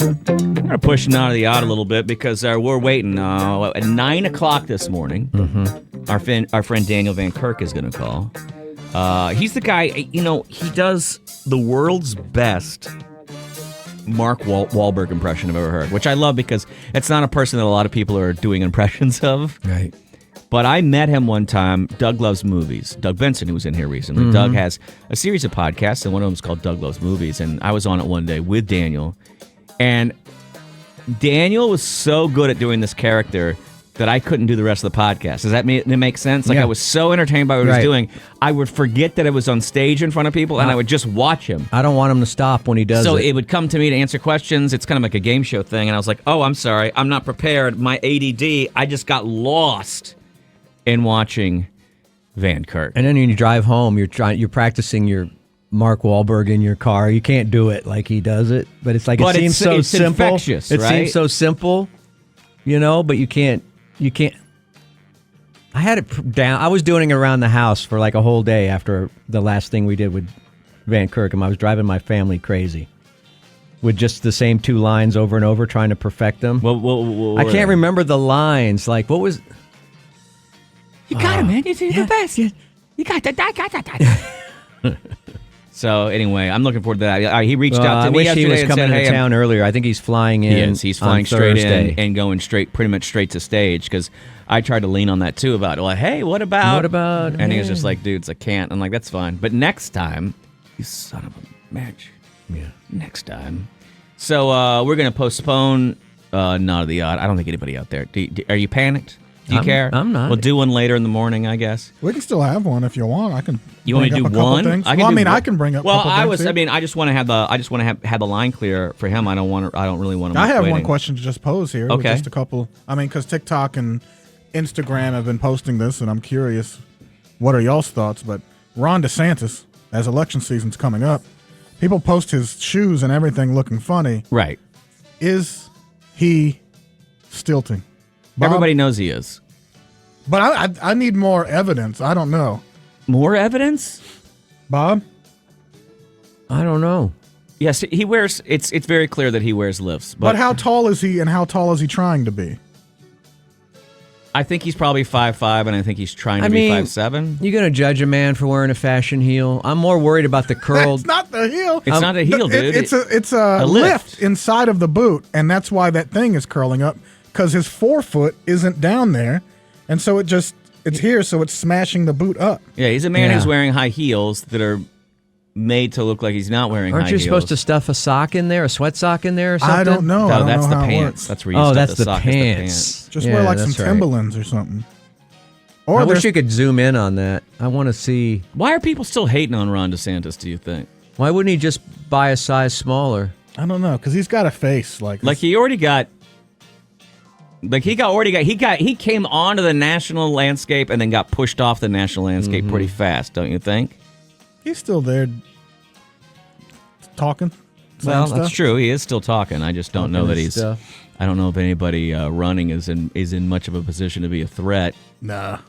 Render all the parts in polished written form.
I'm going to push Not of the Odd a little bit because we're waiting. At 9 o'clock this morning, our friend Daniel Van Kirk is going to call. He's the guy, he does the world's best Mark Wahlberg impression I've ever heard, which I love because it's not a person that a lot of people are doing impressions of. Right. But I met him one time. Doug Loves Movies. Doug Benson, who was in here recently. Doug has a series of podcasts, and one of them is called Doug Loves Movies. And I was on it one day with Daniel. And Daniel was so good at doing this character that I couldn't do the rest of the podcast. Does that make sense? Like, I was so entertained by what he was doing, I would forget that it was on stage in front of people, and I would just watch him. I don't want him to stop when he does it. So it would come to me to answer questions. It's kind of like a game show thing. And I was like, oh, I'm sorry. I'm not prepared. My ADD, I just got lost in watching Van Kirk. And then when you drive home, you're practicing your Mark Wahlberg in your car. You can't do it like he does it, but it's like it seems so simple. Infectious, it right? seems so simple, but you can't. I had it down. I was doing it around the house for like a whole day after the last thing we did with Van Kirk, and I was driving my family crazy with just the same two lines over and over, trying to perfect them. I can't remember the lines. Like, what was... You got it, man. You're the best. Yeah. You got that. So anyway, I'm looking forward to that. He reached out to me yesterday. I wish he was coming into town earlier. I think he's flying in. He is. He's flying straight in and going pretty much straight to stage, because I tried to lean on that too about, well, hey, what about? And he was just like, dudes, I can't. I'm like, that's fine. But next time, you son of a bitch. Yeah. Next time. So we're going to postpone Not of the Odd. I don't think anybody out there. Are you panicked? Do you care? I'm not. We'll do one later in the morning, I guess. We can still have one if you want. I can. You want to do one? I can bring up. Well, I just want to have the line clear for him. I don't really want to. I have waiting. one question to just pose here. Okay. Just a couple. Because TikTok and Instagram have been posting this, and I'm curious, what are y'all's thoughts? But Ron DeSantis, as election season's coming up, people post his shoes and everything looking funny. Right. Is he stilting? Bob? Everybody knows he is. But I need more evidence. I don't know. More evidence? Bob? I don't know. Yes, he wears, it's very clear that he wears lifts. But how tall is he, and how tall is he trying to be? I think he's probably 5'5", and I think he's trying to be 5'7". You're going to judge a man for wearing a fashion heel? I'm more worried about the curled... It's not the heel. It's not a heel, dude. It's a lift inside of the boot, and that's why that thing is curling up, because his forefoot isn't down there, and so it's here, so it's smashing the boot up. Yeah, he's a man who's wearing high heels that are made to look like he's not wearing high heels. Aren't you supposed to stuff a sock in there, a sweat sock in there or something? I don't know. No, I don't that's know the how pants. That's where you stuff that's the sock. pants. Just wear like some Timberlands or something. Or I wish you could zoom in on that. I want to see. Why are people still hating on Ron DeSantis, do you think? Why wouldn't he just buy a size smaller? I don't know, because he's got a face like he already got. He came onto the national landscape and then got pushed off the national landscape pretty fast, don't you think? He's still there talking. Well, that's true. He is still talking. I just don't know that he's. Stuff. I don't know if anybody running is in much of a position to be a threat. Nah,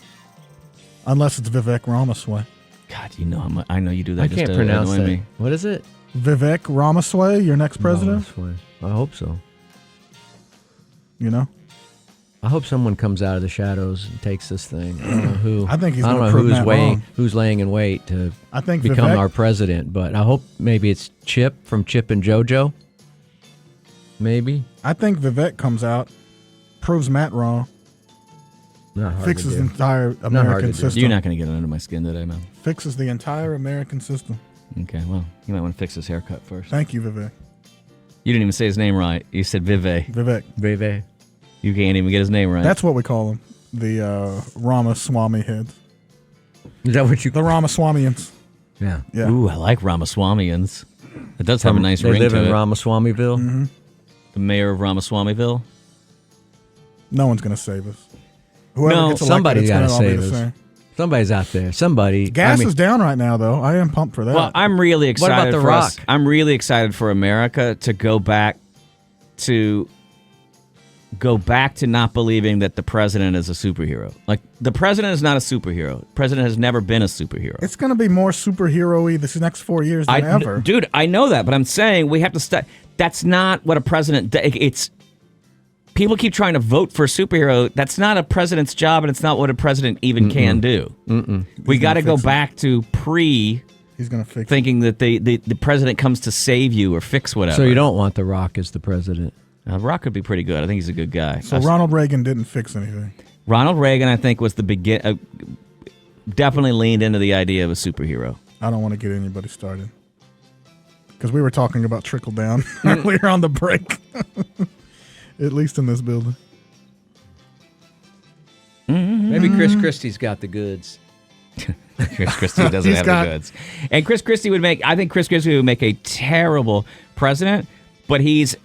unless it's Vivek Ramaswamy. God, I know you do that. I can't pronounce that. Me. What is it? Vivek Ramaswamy, your next president. I hope so. You know. I hope someone comes out of the shadows and takes this thing. I don't know who. I think he's. I don't know who's laying in wait to become our president, but I hope maybe it's Chip from Chip and JoJo. Maybe. I think Vivek comes out, proves Matt wrong, fixes the entire American system. You're not going to get under my skin today, man. Fixes the entire American system. Okay, well, you might want to fix his haircut first. Thank you, Vivek. You didn't even say his name right. You said Vivek. Vivek. You can't even get his name right. That's what we call them, the Ramaswamy heads. Is that what you? The Ramaswamyans. Yeah. Ooh, I like Ramaswamyans. It does have a nice ring to it. They live in Ramaswamyville. Mm-hmm. The mayor of Ramaswamyville. No one's going to save us. Whoever gets elected, somebody's got to save us. Same. Somebody's out there. Somebody. Gas is down right now, though. I am pumped for that. Well, I'm really excited. What about The Rock? I'm really excited for America to go back to not believing that the president is a superhero. Like, the president is not a superhero. The president has never been a superhero. It's going to be more superhero-y this next 4 years than ever. Dude, I know that, but I'm saying we have to that's not what a president. It's people keep trying to vote for a superhero. That's not a president's job, and it's not what a president even can do. We got to go back to He's gonna fix thinking that the president comes to save you or fix whatever. So you don't want The Rock as the president? Rock could be pretty good. I think he's a good guy. So Ronald Reagan didn't fix anything. Ronald Reagan, I think, was the definitely leaned into the idea of a superhero. I don't want to get anybody started because we were talking about trickle down earlier on the break. At least in this building. Maybe Chris Christie's got the goods. Chris Christie doesn't have the goods. And Chris Christie would make a terrible president, but he's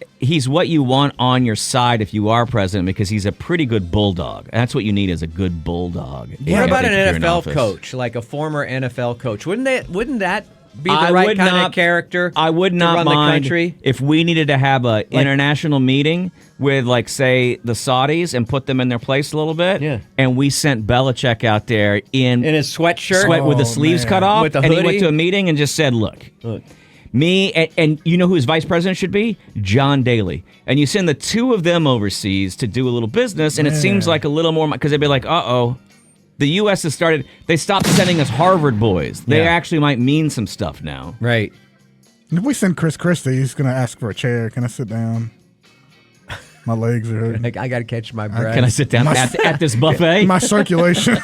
what you want on your side if you are president because he's a pretty good bulldog. That's what you need is a good bulldog. What about an NFL coach, like a former NFL coach? Wouldn't that be the right kind of character? I would not run mind the country? if we needed to have an international meeting with, like, say, the Saudis and put them in their place a little bit. Yeah. And we sent Belichick out there in his sweatshirt, with the sleeves cut off, with the and hoodie. he went to a meeting and just said, "Look. Me and you know who his vice president should be? John Daly. And you send the two of them overseas to do a little business, and it seems like a little more because they'd be like, the U.S. has started. They stopped sending us Harvard boys. They actually might mean some stuff now. Right. If we send Chris Christie, he's going to ask for a chair. Can I sit down? My legs are hurting. I got to catch my breath. Can I sit down at this buffet? My circulation.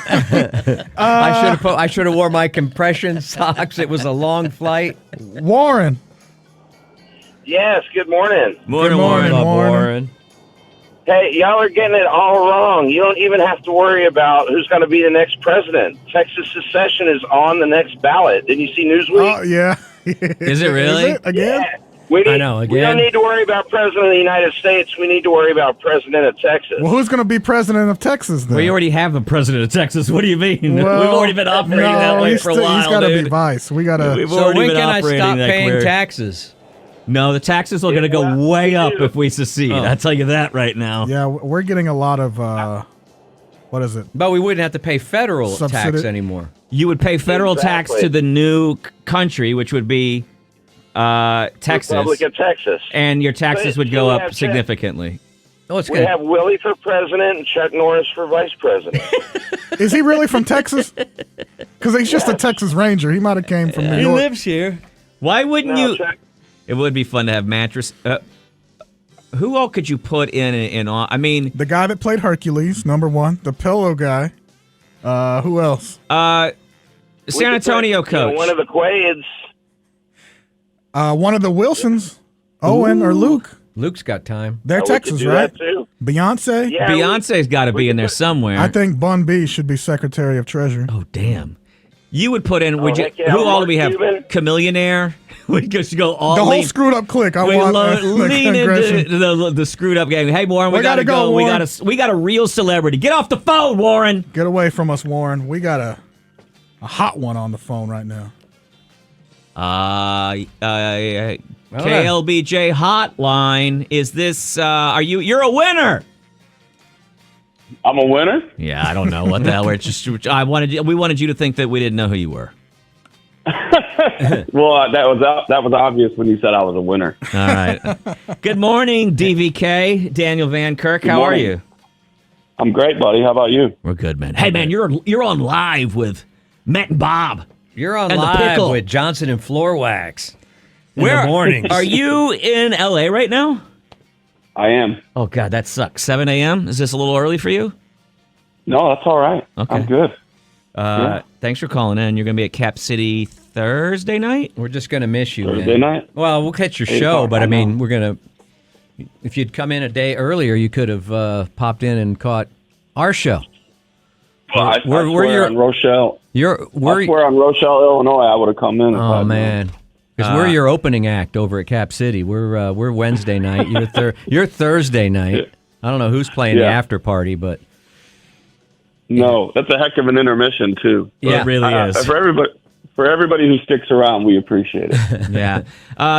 I should have wore my compression socks. It was a long flight. Warren. Yes, good morning. Good morning, Warren. Hey, y'all are getting it all wrong. You don't even have to worry about who's going to be the next president. Texas secession is on the next ballot. Didn't you see Newsweek? Oh, yeah. Is it really? Is it? Again? Yeah. I know, again. We don't need to worry about president of the United States. We need to worry about president of Texas. Well, who's going to be president of Texas then? We already have a president of Texas. What do you mean? Well, We've already been operating that way for a while, He's got to dude. be vice. We got to. So when can I stop paying taxes? No, the taxes are going to go way up if we secede. I'll tell you that right now. Yeah, we're getting a lot of, what is it? But we wouldn't have to pay federal tax Subsidi- anymore. You would pay federal tax to the new country, which would be Texas. Republic of Texas. And your taxes would go up significantly. Oh, it's We good. have Willie for president and Chuck Norris for vice president. Is he really from Texas? Because he's just a Texas Ranger. He might have came from New York. here. Why wouldn't No, you? Chuck, It would be fun to have mattress. Who all could you put in? I mean, The guy that played Hercules, number one. The pillow guy. Who else? San Antonio coach. one of the Quaids. One of the Wilsons. Owen or Luke. Luke's got time. They're We could Texas, do right? that too. Beyonce. Yeah, Beyonce's got to be in there somewhere. I think Bun B should be Secretary of Treasury. Oh, damn. You would put in, would you? heck yeah, Who all Mark do we have? Cuban. Chameleonaire? We just go all The whole lean- screwed up clique. I we want lean aggression. into the screwed up gang. Hey, Warren, we gotta go. Warren. We got a real celebrity. Get off the phone, Warren. Get away from us, Warren. We got a hot one on the phone right now. KLBJ hotline. Is this? You're a winner. I'm a winner? Yeah, I don't know what the hell. It's just we wanted you to think that we didn't know who you were. Well, that was obvious when you said I was a winner. All right. Good morning, DVK, Daniel Van Kirk. How are morning. you? I'm great, buddy. How about you? We're good, man. Hey, man, you're on live with Matt and Bob. You're on And the live pickle. with Johnson and Floor Wax in Where the mornings. are you in LA right now? I am. Oh God, that sucks. 7 a.m. Is this a little early for you? No, that's all right. Okay. I'm good. Thanks for calling in. You're going to be at Cap City Thursday night. We're just going to miss you, Thursday man. night? Well, we'll catch your Hey, show, Bob, but I I mean, know. we're going to. If you'd come in a day earlier, you could have popped in and caught our show. Well, I swear on Rochelle. I swear on Rochelle, Illinois, I would have come in. if Oh I'd man, because we're your opening act over at Cap City. We're Wednesday night. You're Thursday night. I don't know who's playing the Yeah. after party, but No, that's a heck of an intermission too. Yeah. It really is. For everybody who sticks around, we appreciate it. Yeah.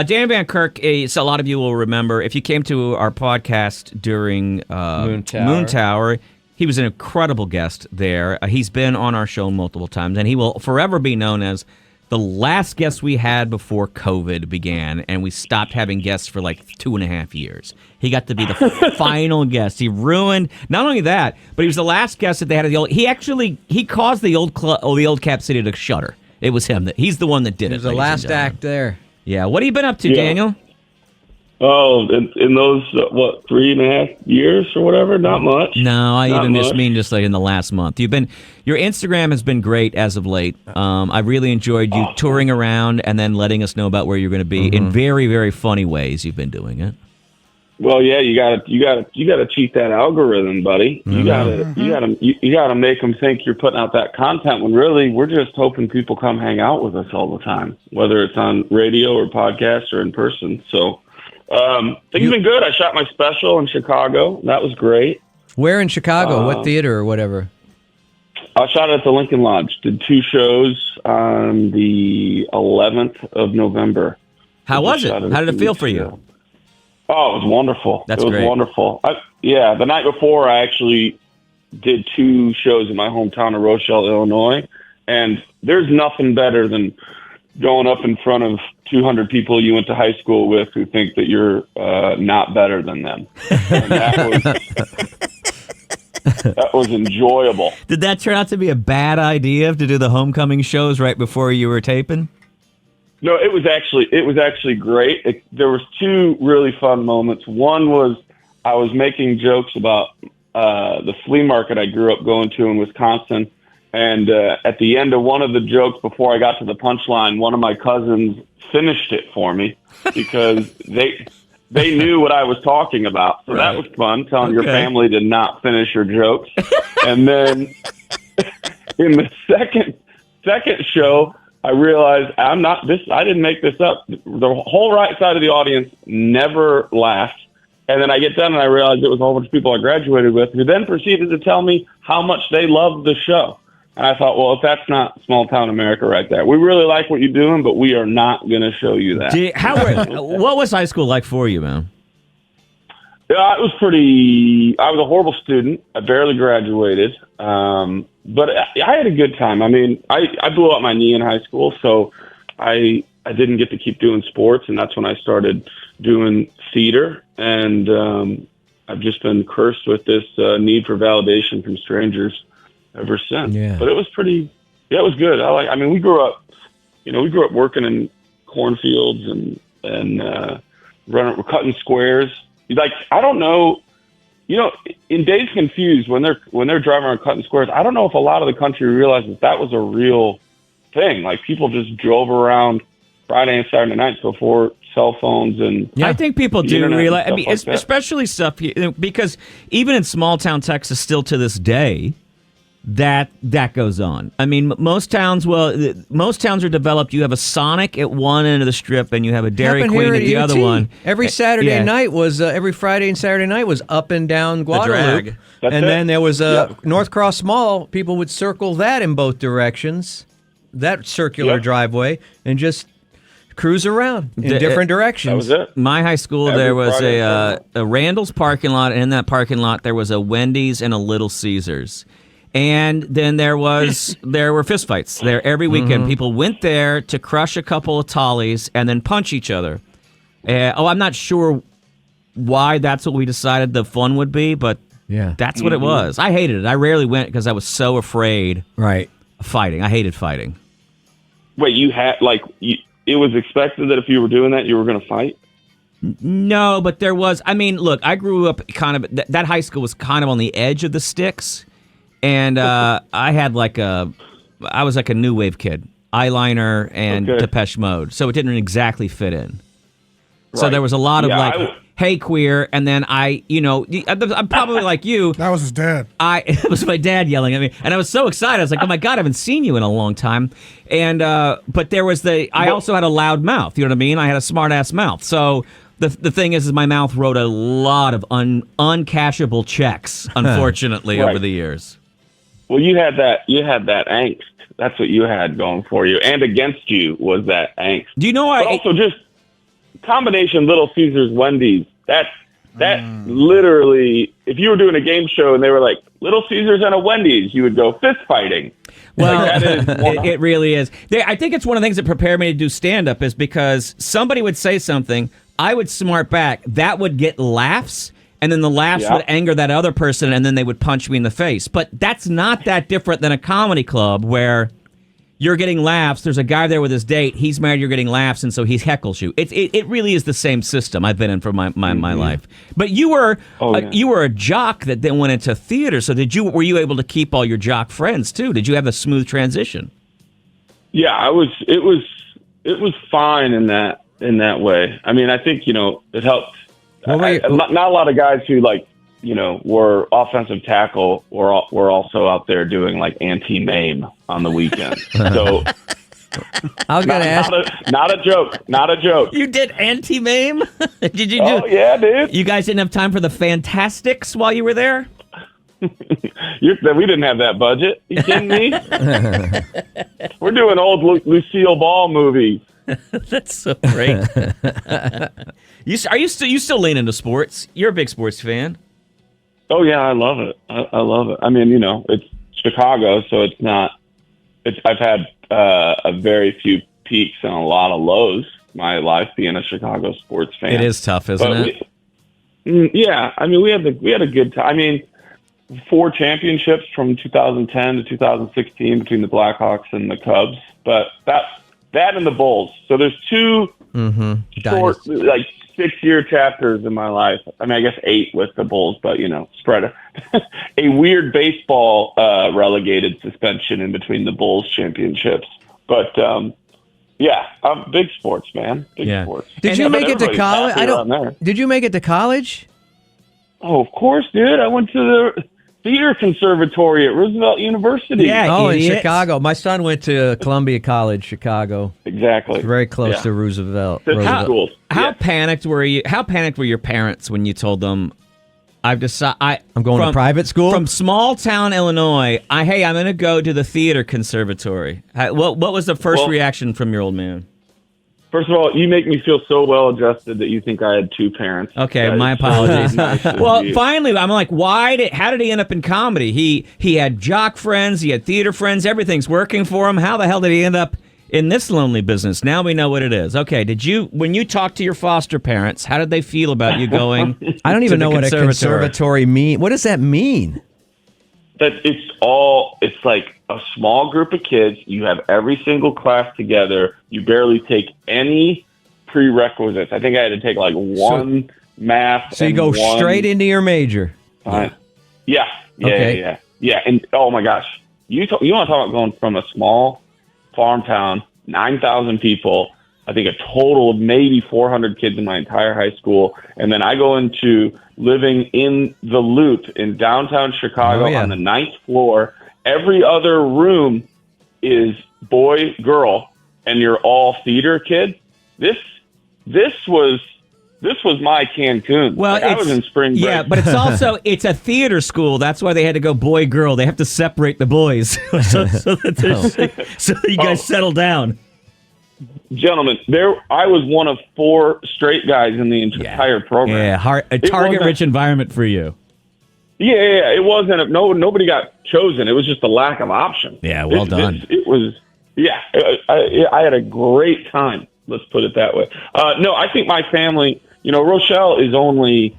Dan Van Kirk, so a lot of you will remember, if you came to our podcast during Moon Tower, he was an incredible guest there. He's been on our show multiple times, and he will forever be known as the last guest we had before COVID began, and we stopped having guests for like 2.5 years. He got to be the final guest. He ruined not only that, but he was the last guest that they had at the old. He caused the old Cap City to shutter. It was him he's the one that did it. It was the last act there. Yeah. What have you been up to, Daniel? Oh, in those 3.5 years or whatever, not much. No, I even just mean just like in the last month. Your Instagram has been great as of late. I really enjoyed you touring around and then letting us know about where you're going to be in very, very funny ways. You've been doing it. Well, yeah, you gotta cheat that algorithm, buddy. You gotta make them think you're putting out that content when really we're just hoping people come hang out with us all the time, whether it's on radio or podcast or in person. So. Things have been good. I shot my special in Chicago. That was great. Where in Chicago? What theater or whatever? I shot it at the Lincoln Lodge. Did 2 shows on the 11th of November. How was it? How did it feel for you? Oh, it was wonderful. That's great. It was wonderful. The night before, I actually did 2 shows in my hometown of Rochelle, Illinois. And there's nothing better than going up in front of 200 people you went to high school with who think that you're not better than them. And that was enjoyable. Did that turn out to be a bad idea to do the homecoming shows right before you were taping? No, it was actually great. There was 2 really fun moments. One was I was making jokes about the flea market I grew up going to in Wisconsin. And at the end of one of the jokes, before I got to the punchline, one of my cousins finished it for me because they knew what I was talking about. So that was fun, telling your family to not finish your jokes. And then in the second show, I realized I didn't make this up. The whole right side of the audience never laughed. And then I get done and I realized it was a whole bunch of people I graduated with who then proceeded to tell me how much they loved the show. And I thought, well, if that's not small town America right there, we really like what you're doing, but we are not going to show you that. What was high school like for you, man? Yeah, it was I was a horrible student. I barely graduated. But I had a good time. I mean, I blew out my knee in high school, so I didn't get to keep doing sports, and that's when I started doing theater. And I've just been cursed with this need for validation from strangers ever since. Yeah. But it was it was good. We grew up working in cornfields and cutting squares. I don't know, in Days Confused, when they're driving around cutting squares, I don't know if a lot of the country realizes that was a real thing. Like, people just drove around Friday and Saturday nights before cell phones and I think people do realize. I mean, especially stuff because even in small town Texas, still to this day, that goes on. I mean, most towns are developed. You have a Sonic at one end of the strip, and you have a Dairy Queen at the other one. Every Saturday night was every Friday and Saturday night was up and down Guadalupe, and then there was North Cross Mall. People would circle that in both directions, that circular driveway, and just cruise around in different directions. That was it. My high school, there was a Randall's parking lot, and in that parking lot there was a Wendy's and a Little Caesars. And then there were fistfights there every weekend. People went there to crush a couple of tallies and then punch each other. I'm not sure why that's what we decided the fun would be, but that's what it was. I hated it. I rarely went because I was so afraid of fighting. I hated fighting. Wait, you had, it was expected that if you were doing that, you were going to fight? No, but there was. I mean, look, I grew up kind of, that high school was kind of on the edge of the sticks. And I was like a new wave kid, eyeliner and Depeche Mode, so it didn't exactly fit in. Right. So there was a lot of hey queer, and then I'm probably like you. That was his dad. It was my dad yelling at me, and I was so excited. I was like, oh my God, I haven't seen you in a long time. And but there was I also had a loud mouth. You know what I mean? I had a smart ass mouth. So the thing is my mouth wrote a lot of uncashable checks, unfortunately, over the years. Well, you had that angst. That's what you had going for you, and against you was that angst. Do you know? Also, just combination Little Caesars, Wendy's. That literally, if you were doing a game show and they were like, Little Caesars and a Wendy's, you would go fist fighting. Well, Like, that is it really is. I think it's one of the things that prepared me to do stand-up is because somebody would say something, I would smart back, that would get laughs, and then the laughs would anger that other person, and then they would punch me in the face. But that's not that different than a comedy club where you're getting laughs. There's a guy there with his date. He's married. You're getting laughs, and so he heckles you. It really is the same system I've been in for my life. But you were you were a jock that then went into theater. So were you able to keep all your jock friends too? Did you have a smooth transition? Yeah, it was fine in that way. I mean, I think it helped. Not a lot of guys who were offensive tackle were also out there doing like anti-mame on the weekend. So I was going to ask. Not a joke. You did anti-mame? Did you do? Oh yeah, dude. You guys didn't have time for the Fantastics while you were there? We didn't have that budget. You kidding me? We're doing old Lucille Ball movies. That's so great. You still lean into sports? You're a big sports fan. Oh yeah, I love it. I love it. I mean, it's Chicago, so it's not. I've had a very few peaks and a lot of lows. My life being a Chicago sports fan. It is tough, isn't it? Yeah, I mean, we had a good time. I mean, 4 championships from 2010 to 2016 between the Blackhawks and the Cubs, but that and the Bulls. So there's 2 short, 6-year chapters in my life. I mean, I guess 8 with the Bulls, but spread a weird baseball relegated suspension in between the Bulls championships. But yeah, I'm big sports, man. Big sports. Did you make it to college? Did you make it to college? Oh, of course, dude. I went to the theater conservatory at Roosevelt University. Yeah, in Chicago. My son went to Columbia College, Chicago. Exactly. It's very close to Roosevelt. How panicked were you? How panicked were your parents when you told them, I'm going to private school? From small town Illinois, I'm going to go to the theater conservatory. What was the first reaction from your old man? First of all, you make me feel so well adjusted that you think I had 2 parents. Okay, my apologies. Well, finally, I'm like, how did he end up in comedy? He had jock friends, he had theater friends, everything's working for him. How the hell did he end up in this lonely business? Now we know what it is. Okay, when you talked to your foster parents, how did they feel about you going? I don't even know what a conservatory means. What does that mean? That it's like a small group of kids. You have every single class together. You barely take any prerequisites. I think I had to take one math. So you go straight into your major. Yeah. And oh my gosh, you want to talk about going from a small farm town, 9,000 people. I think a total of maybe 400 kids in my entire high school. And then I go into living in the Loop in downtown Chicago on the 9th floor. Every other room is boy, girl, and you're all theater kids. This was my Cancun. Well, I was in spring break. Yeah, but it's a theater school. That's why they had to go boy, girl. They have to separate the boys so that you guys settle down. Gentlemen, I was one of 4 straight guys in the entire program. Yeah, a target-rich environment for you. Yeah, it wasn't. Nobody got chosen. It was just a lack of options. Yeah, well done. It was. Yeah, I had a great time. Let's put it that way. No, I think my family. Rochelle, Illinois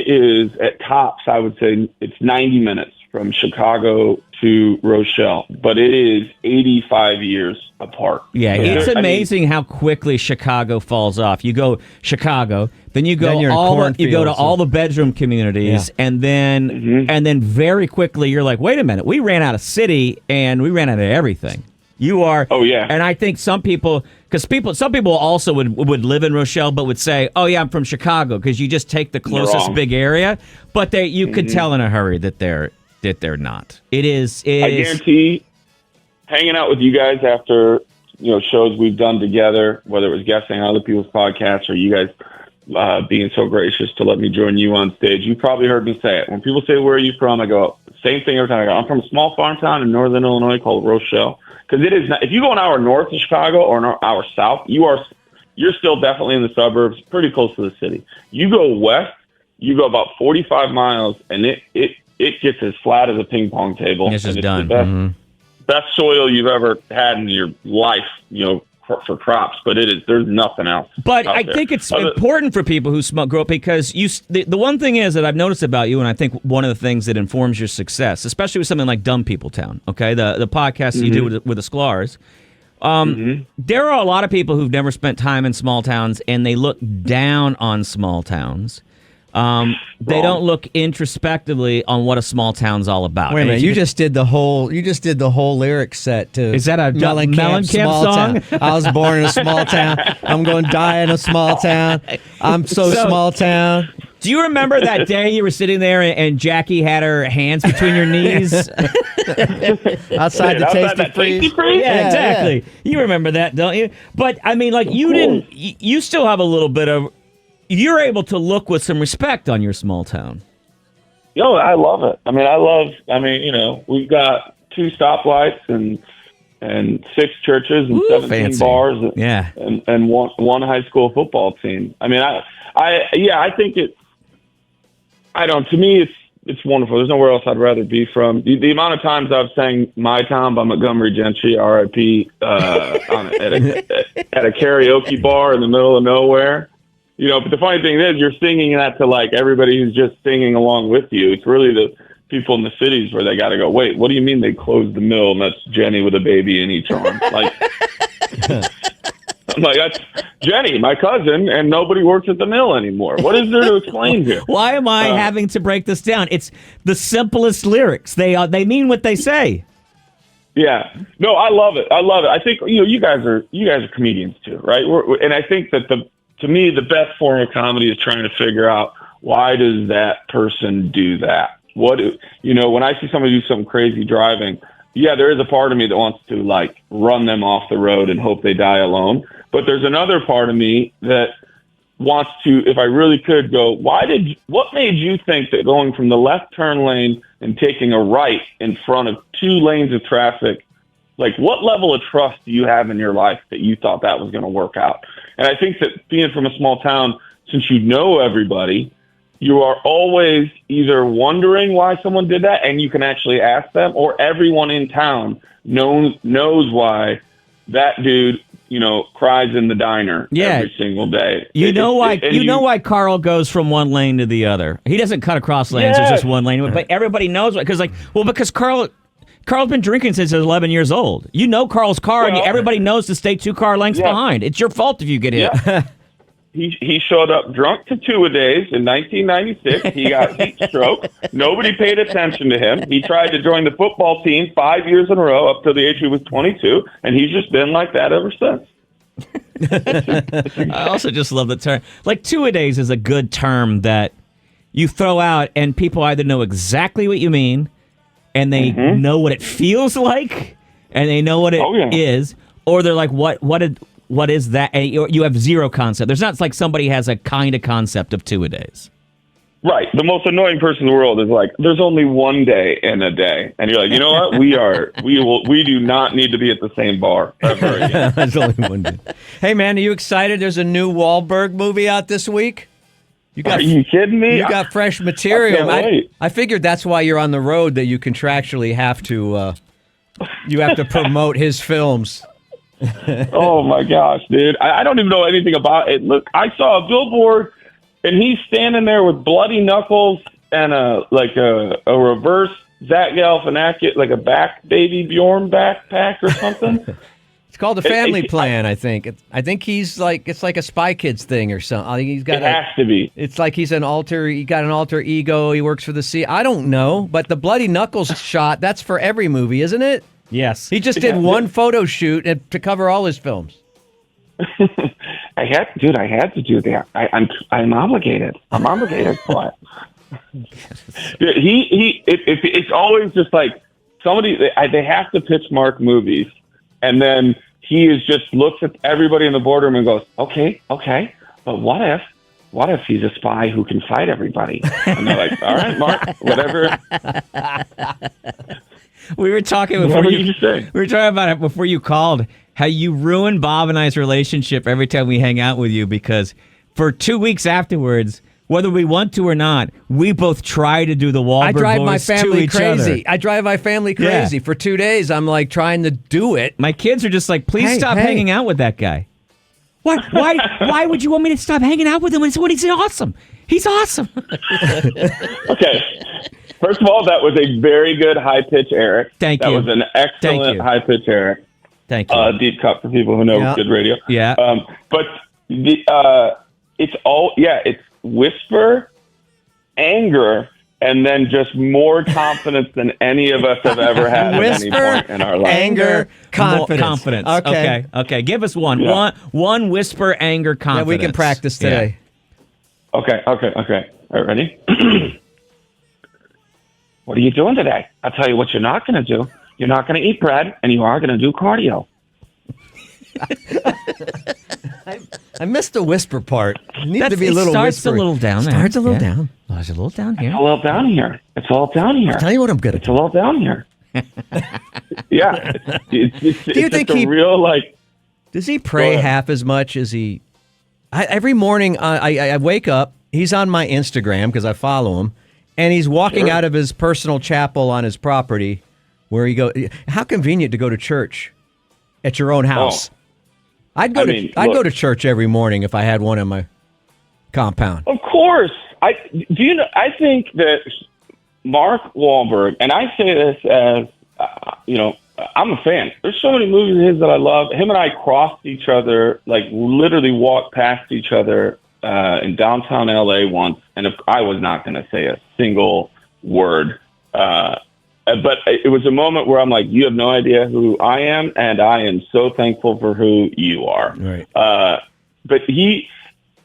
is at tops. I would say it's 90 minutes from Chicago to Rochelle, but it is 85 years apart. Yeah, it's amazing how quickly Chicago falls off. You go Chicago, then you go to all the bedroom communities, and then very quickly you're like, wait a minute, we ran out of city and we ran out of everything. You are. Oh yeah. And I think some people also would live in Rochelle, but would say, oh yeah, I'm from Chicago, because you just take the closest big area. But you could tell in a hurry that they're not. It is. I guarantee, hanging out with you guys after shows we've done together, whether it was guesting on other people's podcasts or you guys being so gracious to let me join you on stage, you probably heard me say it. When people say, where are you from? I go, same thing every time. I go, I'm from a small farm town in northern Illinois called Rochelle. Because it is not, if you go an hour north of Chicago or an hour south, you are you're still definitely in the suburbs, pretty close to the city. You go west, you go about 45 miles, and it gets as flat as a ping pong table. It's just and done. The best soil you've ever had in your life, for crops, but there's nothing else. But I think it's important for people who grow up, because the one thing is that I've noticed about you, and I think one of the things that informs your success, especially with something like Dumb People Town, okay, the podcast that you do with the Sklar's, there are a lot of people who've never spent time in small towns, and they look down on small towns. They don't look introspectively on what a small town's all about. Wait a minute, you just did the whole lyric set to Is that a Mellencamp small song? Town. I was born in a small town. I'm going to die in a small town. I'm so small town. Do you remember that day you were sitting there and Jackie had her hands between your knees? Outside the Tasty Freeze? Yeah, exactly. Yeah. You remember that, don't you? But I mean, like, you still have a little bit of, you're able to look with some respect on your small town. I love it. We've got 2 stoplights and 6 churches and 17 fancy. bars and one high school football team. I think to me it's wonderful. There's nowhere else I'd rather be from. The amount of times I've sang My Town by Montgomery Gentry, R.I.P., at a karaoke bar in the middle of nowhere. But the funny thing is, you're singing that to like everybody who's just singing along with you. It's really the people in the cities where they got to go, wait, what do you mean they closed the mill and that's Jenny with a baby in each arm? Like, I'm like, that's Jenny, my cousin, and nobody works at the mill anymore. What is there to explain here? Why am I having to break this down? It's the simplest lyrics. They mean what they say. Yeah. No, I love it. I think you guys are comedians too, right? And I think that to me, the best form of comedy is trying to figure out, why does that person do that? When I see somebody do something crazy driving, there is a part of me that wants to like run them off the road and hope they die alone. But there's another part of me that wants to, if I really could, go, what made you think that going from the left turn lane and taking a right in front of 2 lanes of traffic, like what level of trust do you have in your life that you thought that was going to work out? And I think that being from a small town, since you know everybody, you are always either wondering why someone did that, and you can actually ask them, or everyone in town knows why that dude, cries in the diner every single day. You know why Carl goes from one lane to the other. He doesn't cut across lanes. There's just one lane, but everybody knows why. Because Carl's been drinking since he was 11 years old. You know Carl's car, and everybody knows to stay 2 car lengths behind. It's your fault if you get hit. Yeah. He showed up drunk to 2-a-days in 1996. He got heat stroke. Nobody paid attention to him. He tried to join the football team 5 years in a row up till the age he was 22, and he's just been like that ever since. I also just love the term. Like 2-a-days is a good term that you throw out, and people either know exactly what you mean, and they know what it feels like, and they know what it is, or they're like, what is that? And you have zero concept. There's not like somebody has a kind of concept of 2-a-days. Right. The most annoying person in the world is like, there's only one day in a day. And you're like, you know what? We do not need to be at the same bar ever again. There's only one day. Hey, man, are you excited? There's a new Wahlberg movie out this week. Are you kidding me? You got fresh material. I figured that's why you're on the road, that you contractually have to promote his films. Oh my gosh, dude. I don't even know anything about it. Look, I saw a billboard and he's standing there with bloody knuckles and a reverse Zach Galifianakis, like a back baby Bjorn backpack or something. It's called the Family Plan, I think. I think it's like a Spy Kids thing or something. I think he's got. It has to be. It's like he got an alter ego. He works for the CIA. I don't know, but the bloody knuckles shot, that's for every movie, isn't it? Yes. He just did one photo shoot to cover all his films. I had to do that. I'm obligated. I'm obligated for it. It's always just like somebody, they have to pitch Mark movies, and then he just looks at everybody in the boardroom and goes, okay, but what if he's a spy who can fight everybody? And they're like, all right, Mark, whatever. We were talking before we were talking about it before you called, how you ruin Bob and I's relationship every time we hang out with you, because for 2 weeks afterwards, whether we want to or not, we both try to do the Wahlberg I drive my voice to family each crazy. other. I drive my family crazy. For 2 days, I'm like trying to do it. My kids are just like, please stop hanging out with that guy. What? Why would you want me to stop hanging out with him? He's awesome. He's awesome. Okay. First of all, that was a very good high pitch, Eric. Thank you. That was an excellent high pitch, Eric. Thank you. Deep cut for people who know good radio. Yeah. But it's whisper, anger, and then just more confidence than any of us have ever had at any point in our life. Anger, confidence. Okay. Give us one. Yeah. One whisper, anger, confidence. Yeah, we can practice today. Yeah. Okay. All right, ready? What are you doing today? I'll tell you what you're not going to do. You're not going to eat bread, and you are going to do cardio. I missed the whisper part. It needs to be a It little starts whispery. a little down there. Starts a little down. Oh, it's a little down here. It's a little down here. It's all down here. I'll tell you what I'm good at. It's a little down here. Yeah. It's Do you think just a real, like... Does he pray half as much as he... every morning, I wake up, he's on my Instagram because I follow him, and he's walking out of his personal chapel on his property where he go. How convenient to go to church at your own house. I'd go to church every morning if I had one in my compound. Of course. I think that Mark Wahlberg, and I say this as, I'm a fan. There's so many movies of his that I love. Him and I crossed each other, like literally walked past each other in downtown LA once, and I was not going to say a single word. But it was a moment where I'm like, you have no idea who I am, and I am so thankful for who you are. Right. But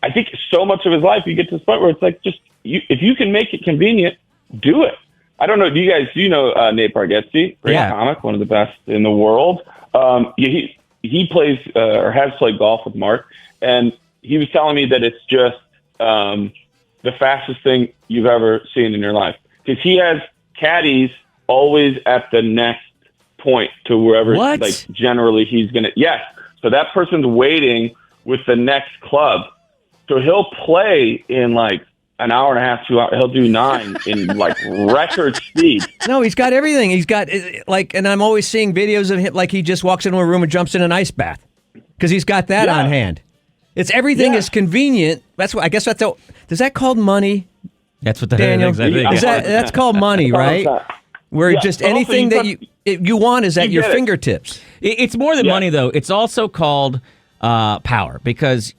I think so much of his life, you get to the point where it's like, if you can make it convenient, do it. I don't know. Do you know Nate Bargatze? Great comic, one of the best in the world. He plays or has played golf with Mark, and he was telling me that it's just the fastest thing you've ever seen in your life, because he has caddies always at the next point to wherever, like generally he's going to, so that person's waiting with the next club. So he'll play in like an hour and a half, 2 hours. He'll do 9 in like record speed. No, he's got everything. He's got and I'm always seeing videos of him, like he just walks into a room and jumps in an ice bath because he's got that on hand. It's everything is convenient. That's what I guess that's does that called money? That's what the Daniel. That's called money, right? Where just anything that you want is at your fingertips. It's more than money, though. It's also called power, because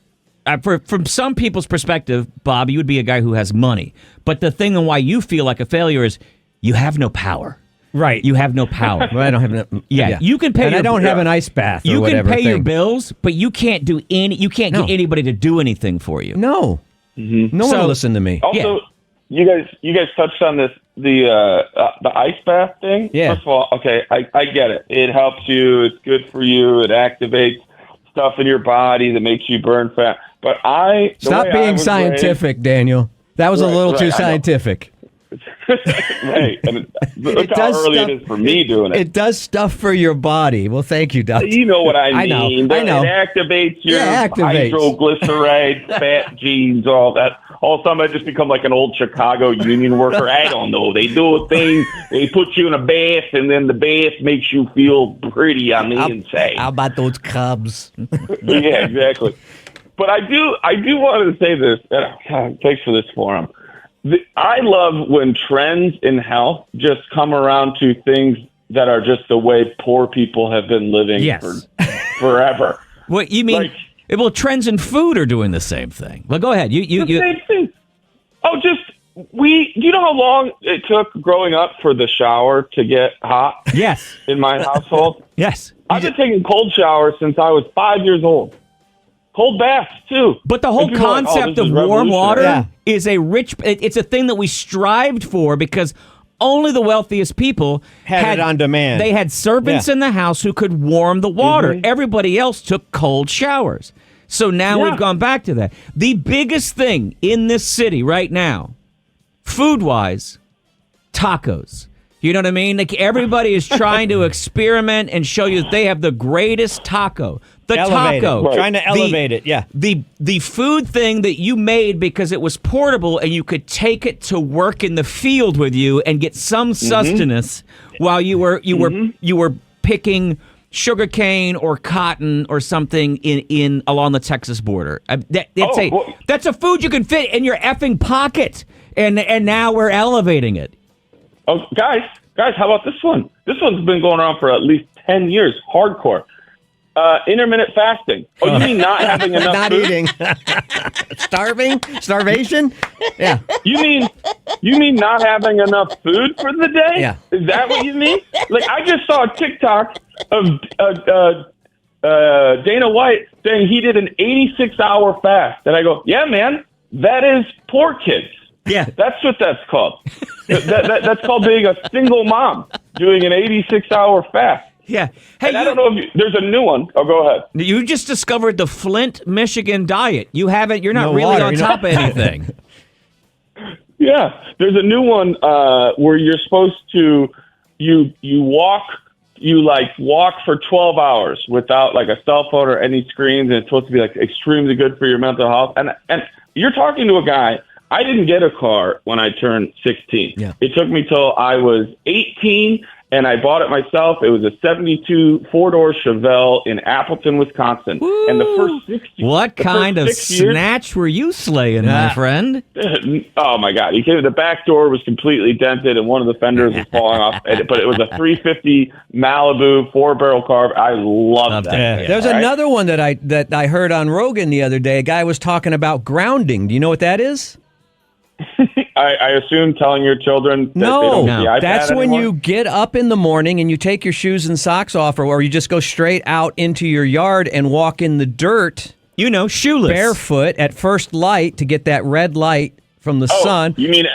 from some people's perspective, Bob, you would be a guy who has money. But the thing and why you feel like a failure is you have no power. Right. You have no power. Well, I don't have no. Yeah. You can pay. And I don't have an ice bath. You or can pay your thing. bills, but you can't do You can't get anybody to do anything for you. No. Mm-hmm. No one will listen to me. Also, you guys touched on this, the ice bath thing. Yeah. First of all, okay, I get it. It helps you. It's good for you. It activates stuff in your body that makes you burn fat. But stop being scientific, Daniel. That was a little too scientific. Right. And look how early it is for me doing it. It does stuff for your body. Well, thank you, Doctor. You know what I mean. I know. It activates your hydroglyceride, fat genes, all that. All of a sudden, I just become like an old Chicago union worker. I don't know. They do a thing. They put you in a bath, and then the bath makes you feel pretty on the inside. How about those Cubs? Yeah, exactly. But I do want to say this. Thanks for this forum. I love when trends in health just come around to things that are just the way poor people have been living for forever. What you mean? Trends in food are doing the same thing. Well, go ahead. You same thing. Oh, do you know how long it took growing up for the shower to get hot? Yes. In my household? Yes. I've been taking cold showers since I was 5 years old. Cold baths, too. But the whole concept of warm water is it's a thing that we strived for, because only the wealthiest people had it on demand. They had servants in the house who could warm the water. Mm-hmm. Everybody else took cold showers. So now we've gone back to that. The biggest thing in this city right now, food-wise, tacos. You know what I mean? Like everybody is trying to experiment and show you that they have the greatest taco. The Elevate taco. it. Right. Trying to elevate it, yeah. The food thing that you made because it was portable and you could take it to work in the field with you and get some sustenance while you were picking sugarcane or cotton or something in along the Texas border. That's a food you can fit in your effing pocket. And now we're elevating it. Oh, guys, how about this one? This one's been going on for at least 10 years. Hardcore. Intermittent fasting. Oh, you mean not having enough not food? eating. Starvation? Yeah. You mean not having enough food for the day? Yeah. Is that what you mean? Like, I just saw a TikTok of Dana White saying he did an 86-hour fast. And I go, yeah, man, that is poor kids. Yeah. That's what that's called. That's called being a single mom doing an 86-hour fast. Yeah. Hey, and I don't know if there's a new one. Oh, go ahead. You just discovered the Flint, Michigan diet. You're not No really water, on top of anything. Yeah. There's a new one where you're supposed to you walk for 12 hours without like a cell phone or any screens, and it's supposed to be like extremely good for your mental health. And you're talking to a guy. I didn't get a car when I turned 16. Yeah. It took me till I was 18, and I bought it myself. It was a 72 four-door Chevelle in Appleton, Wisconsin. Woo! And the first 6 years... What kind of snatch were you slaying, my friend? Oh, my God. The back door was completely dented, and one of the fenders was falling off. But it was a 350 Malibu 4-barrel carb. I loved that. Yeah. There's another one that I heard on Rogan the other day. A guy was talking about grounding. Do you know what that is? I assume telling your children that they don't get the iPad that's when anymore? you get up in the morning and you take your shoes and socks off, or you just go straight out into your yard and walk in the dirt. Shoeless. Barefoot at first light to get that red light from the sun. You mean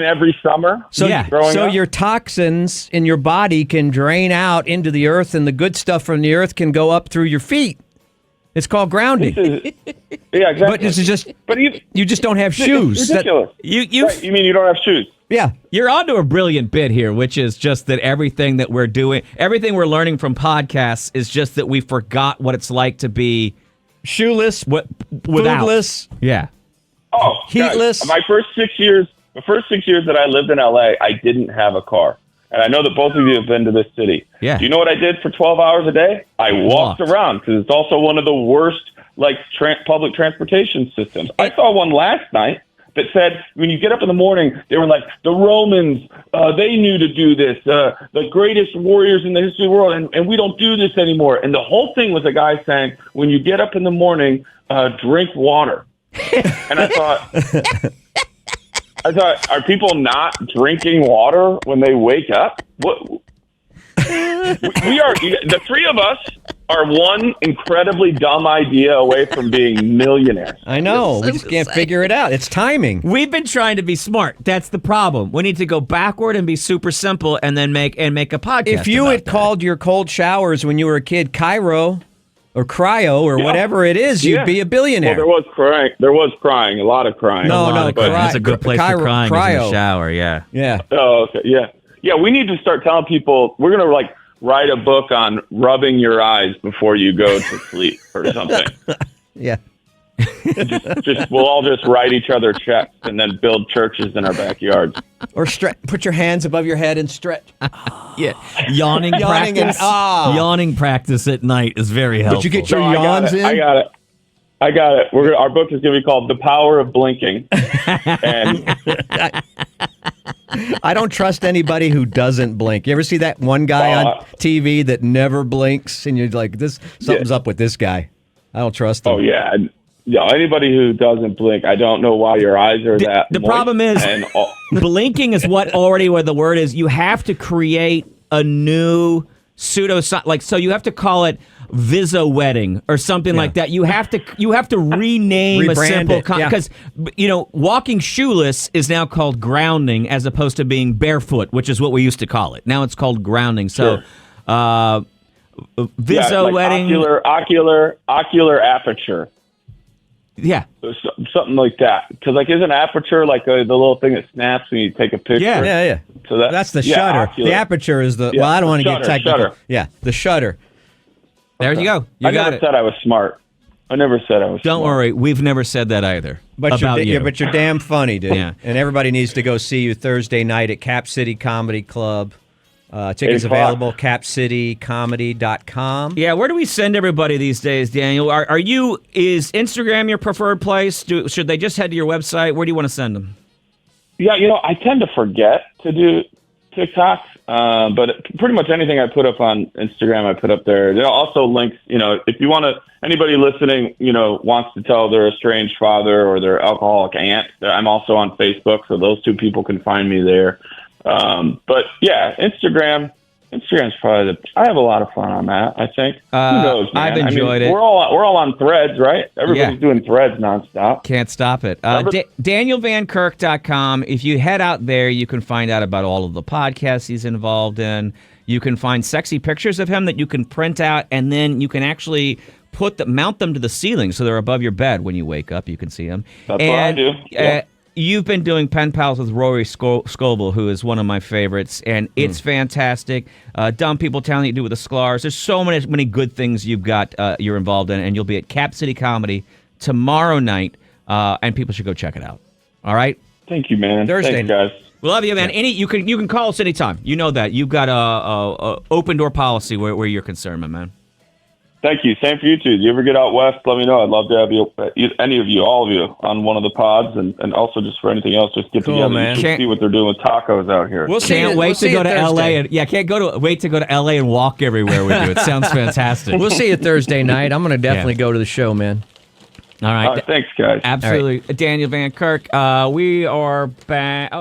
every summer? So up? your toxins in your body can drain out into the earth, and the good stuff from the earth can go up through your feet. It's called grounding. Yeah, exactly. But this is just. But you just don't have shoes. It's ridiculous. You mean you don't have shoes? Yeah. You're onto a brilliant bit here, which is just that everything that we're doing, everything we're learning from podcasts is just that we forgot what it's like to be shoeless, without. foodless. Yeah. Oh, heatless. Guys, the first 6 years that I lived in LA, I didn't have a car. And I know that both of you have been to this city. Yeah. Do you know what I did for 12 hours a day? I walked around because it's also one of the worst public transportation systems. I saw one last night that said when you get up in the morning, they were like, the Romans, they knew to do this, the greatest warriors in the history of the world, and we don't do this anymore. And the whole thing was a guy saying, when you get up in the morning, drink water. And I thought, are people not drinking water when they wake up? What? We are, the three of us are one incredibly dumb idea away from being millionaires. I know. We just can't figure it out. It's timing. We've been trying to be smart. That's the problem. We need to go backward and be super simple and then make a podcast. If you had called your cold showers when you were a kid Cairo or Cryo or whatever it is, you'd be a billionaire. Well, there was crying. A lot of crying. That's a good place for crying is in the shower, yeah. Yeah. Oh, okay. Yeah. Yeah, we need to start telling people, we're going to write a book on rubbing your eyes before you go to sleep or something. Yeah. We'll all just write each other checks and then build churches in our backyards. Or put your hands above your head and stretch. Yeah, yawning practice. Yawning practice at night is very helpful. But you get your yawns in? I got it. Our book is going to be called The Power of Blinking. And I don't trust anybody who doesn't blink. You ever see that one guy on TV that never blinks, and you're like, something's up with this guy. I don't trust him. Oh, yeah. Yeah, anybody who doesn't blink, I don't know why your eyes are that The moist. problem is, blinking is where the word is. You have to create a new so you have to call it Viso-wedding or something like that. You have to rename a simple because walking shoeless is now called grounding as opposed to being barefoot, which is what we used to call it. Now it's called grounding. So, Viso-wedding, ocular aperture. Yeah. Something like that. Because like, isn't aperture like the little thing that snaps when you take a picture? Yeah. So that's the shutter. Ocular. The aperture is the. Yeah, well, I don't want to get shutter, technical. shutter. Yeah, the shutter. There you go. I never said I was smart. I never said I was. Don't smart. worry, we've never said that either. But about you. but you're damn funny, dude. Yeah. And everybody needs to go see you Thursday night at Cap City Comedy Club. Tickets 8 o'clock. available, capcitycomedy.com. Yeah, where do we send everybody these days, Daniel? Is Instagram your preferred place? Should they just head to your website? Where do you want to send them? Yeah, I tend to forget to do TikTok, but pretty much anything I put up on Instagram, I put up there. There are also links, if you want to, anybody listening, wants to tell their estranged father or their alcoholic aunt, I'm also on Facebook, so those two people can find me there. But yeah, Instagram's probably I have a lot of fun on that, I think. Who knows, man? I've enjoyed it. We're all on Threads, right? Everybody's doing Threads nonstop. Can't stop it. DanielVanKirk.com. If you head out there, you can find out about all of the podcasts he's involved in. You can find sexy pictures of him that you can print out, and then you can actually mount them to the ceiling so they're above your bed when you wake up. You can see them. That's what I do. Yeah. You've been doing Pen Pals with Rory Scoble, who is one of my favorites, and it's fantastic. Dumb People Talent you do with the Sklar's. There's so many good things you're involved in, and you'll be at Cap City Comedy tomorrow night, and people should go check it out. All right? Thank you, man. Thursday. Thanks, guys. We love you, man. Yeah. You can call us anytime. You know that. You've got a open door policy where you're concerned, my man. Thank you. Same for you too. You ever get out west, let me know. I'd love to have any of you, all of you, on one of the pods, and also just for anything else, just get together. Man. You should see what they're doing with tacos out here. Can't wait to go to LA wait to go to LA and walk everywhere with you. It sounds fantastic. We'll see you Thursday night. I'm going to definitely go to the show, man. All right. Thanks, guys. Absolutely. Daniel Van Kirk. We are back.